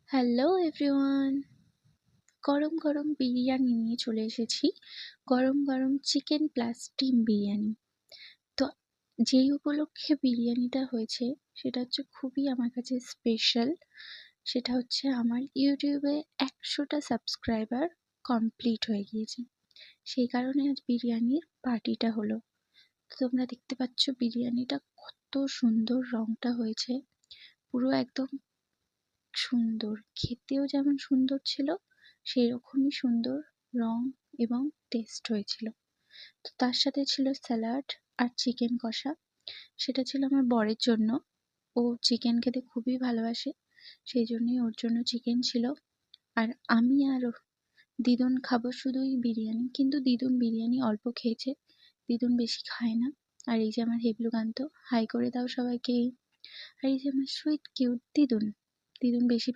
Hello everyone! গরম গরম বিরিয়ানি নিয়ে চলে এসেছি। গরম গরম চিকেন প্লাস ডিম বিরিয়ানি। তো যেই উপলক্ষে বিরিয়ানিটা হয়েছে সেটা হচ্ছে খুবই আমার কাছে স্পেশাল। সেটা হচ্ছে আমার ইউটিউবে ১০০টা সাবস্ক্রাইবার কমপ্লিট হয়ে গিয়েছে। সেই কারণে আজ বিরিয়ানির পার্টিটা হলো। তো তোমরা দেখতে পাচ্ছ বিরিয়ানিটা কত সুন্দর রংটা হয়েছে। পুরো একদম সুন্দর, খেতেও যেমন সুন্দর ছিল সেরকমই সুন্দর রং এবং টেস্ট হয়েছিল। তো তার সাথে ছিল স্যালাড আর চিকেন কষা। সেটা ছিল আমার বরের জন্য। ও চিকেন খেতে খুবই ভালোবাসে, সেই জন্যই ওর জন্য চিকেন ছিল। আর আমি আর দিদুন খাবো শুধুই বিরিয়ানি, কিন্তু দিদুন বিরিয়ানি অল্প খেয়েছে, দিদুন বেশি খায় না। আর এই যে আমার হেবলুকান্ত, হাই করে দাও সবাইকে। আর এই যে আমার সুইট কিউট দিদুন, দিদুন বেশি